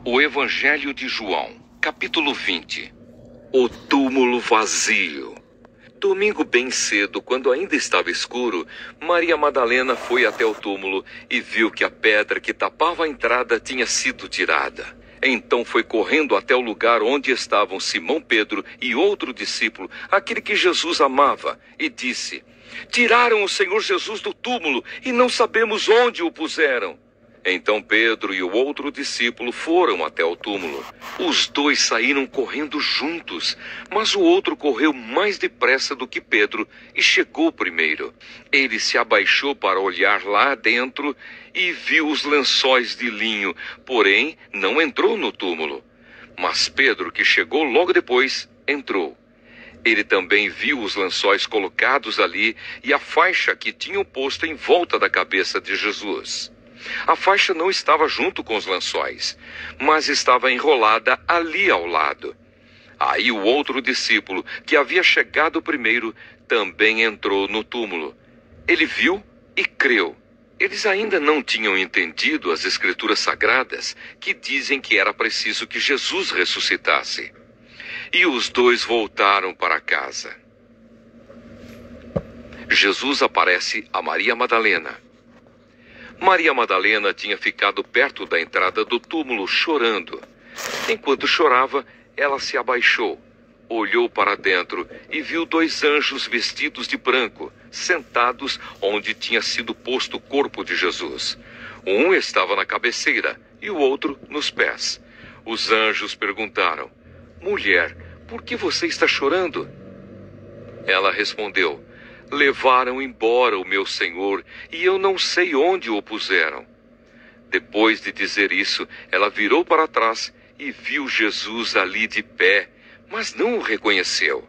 O Evangelho de João, capítulo 20. O túmulo vazio. Domingo bem cedo, quando ainda estava escuro, Maria Madalena foi até o túmulo e viu que a pedra que tapava a entrada tinha sido tirada. Então foi correndo até o lugar onde estavam Simão Pedro e outro discípulo, aquele que Jesus amava, e disse: "Tiraram o Senhor Jesus do túmulo e não sabemos onde o puseram." Então Pedro e o outro discípulo foram até o túmulo. Os dois saíram correndo juntos, mas o outro correu mais depressa do que Pedro e chegou primeiro. Ele se abaixou para olhar lá dentro e viu os lençóis de linho, porém não entrou no túmulo. Mas Pedro, que chegou logo depois, entrou. Ele também viu os lençóis colocados ali e a faixa que tinham posto em volta da cabeça de Jesus. A faixa não estava junto com os lençóis, mas estava enrolada ali ao lado. Aí o outro discípulo, que havia chegado primeiro, também entrou no túmulo. Ele viu e creu. Eles ainda não tinham entendido as Escrituras Sagradas, que dizem que era preciso que Jesus ressuscitasse. E os dois voltaram para casa. Jesus aparece a Maria Madalena. Maria Madalena tinha ficado perto da entrada do túmulo chorando. Enquanto chorava, ela se abaixou, olhou para dentro e viu dois anjos vestidos de branco, sentados onde tinha sido posto o corpo de Jesus. Um estava na cabeceira e o outro nos pés. Os anjos perguntaram: "Mulher, por que você está chorando?" Ela respondeu: "Levaram embora o meu Senhor e eu não sei onde o puseram." Depois de dizer isso, ela virou para trás e viu Jesus ali de pé, mas não o reconheceu.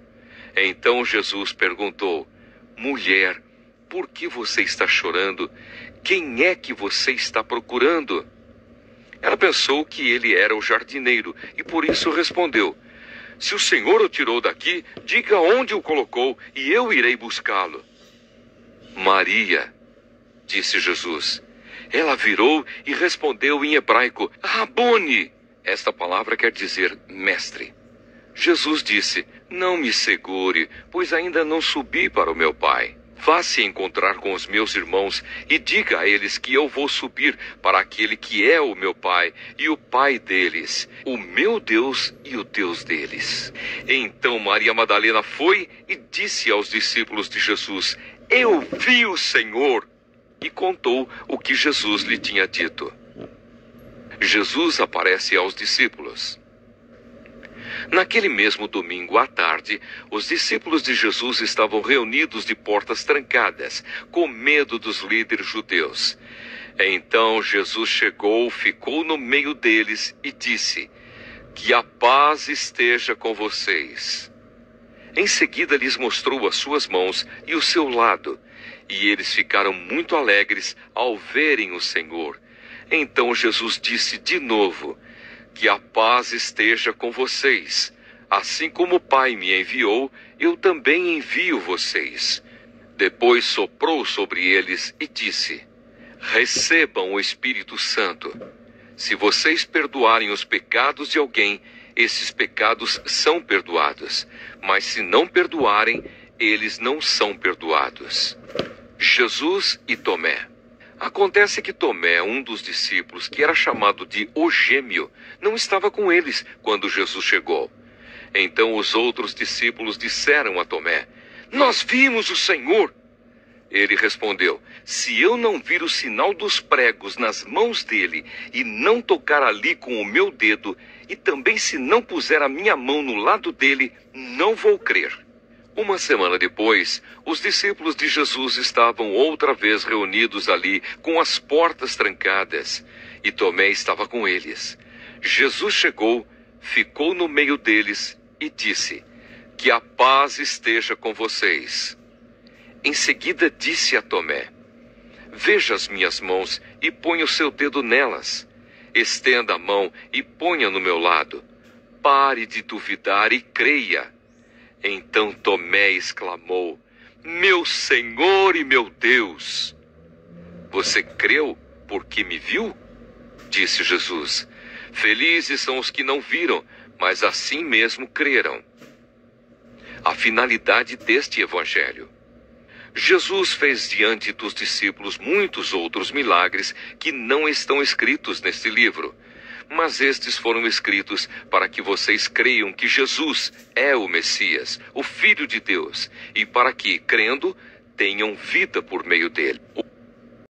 Então Jesus perguntou: "Mulher, por que você está chorando? Quem é que você está procurando?" Ela pensou que ele era o jardineiro e por isso respondeu: "Se o Senhor o tirou daqui, diga onde o colocou e eu irei buscá-lo." "Maria", disse Jesus. Ela virou e respondeu em hebraico: "Rabone." Esta palavra quer dizer mestre. Jesus disse: "Não me segure, pois ainda não subi para o meu Pai. Vá se encontrar com os meus irmãos e diga a eles que eu vou subir para aquele que é o meu Pai e o Pai deles, o meu Deus e o Deus deles." Então Maria Madalena foi e disse aos discípulos de Jesus: "Eu vi o Senhor." E contou o que Jesus lhe tinha dito. Jesus aparece aos discípulos. Naquele mesmo domingo à tarde, os discípulos de Jesus estavam reunidos de portas trancadas, com medo dos líderes judeus. Então Jesus chegou, ficou no meio deles e disse: "Que a paz esteja com vocês." Em seguida lhes mostrou as suas mãos e o seu lado, e eles ficaram muito alegres ao verem o Senhor. Então Jesus disse de novo: "Que a paz esteja com vocês. Assim como o Pai me enviou, eu também envio vocês." Depois soprou sobre eles e disse: "Recebam o Espírito Santo. Se vocês perdoarem os pecados de alguém, esses pecados são perdoados. Mas se não perdoarem, eles não são perdoados." Jesus e Tomé. Acontece que Tomé, um dos discípulos, que era chamado de o Gêmeo, não estava com eles quando Jesus chegou. Então os outros discípulos disseram a Tomé: "Nós vimos o Senhor." Ele respondeu: "Se eu não vir o sinal dos pregos nas mãos dele e não tocar ali com o meu dedo, e também se não puser a minha mão no lado dele, não vou crer." Uma semana depois, os discípulos de Jesus estavam outra vez reunidos ali, com as portas trancadas, e Tomé estava com eles. Jesus chegou, ficou no meio deles e disse: "Que a paz esteja com vocês." Em seguida disse a Tomé: "Veja as minhas mãos e ponha o seu dedo nelas. Estenda a mão e ponha no meu lado. Pare de duvidar e creia." Então Tomé exclamou: "Meu Senhor e meu Deus!" "Você creu porque me viu?" disse Jesus. Felizes são os que não viram, mas assim mesmo creram. A finalidade deste evangelho. Jesus fez diante dos discípulos muitos outros milagres que não estão escritos neste livro, mas estes foram escritos para que vocês creiam que Jesus é o Messias, o Filho de Deus, e para que, crendo, tenham vida por meio dele.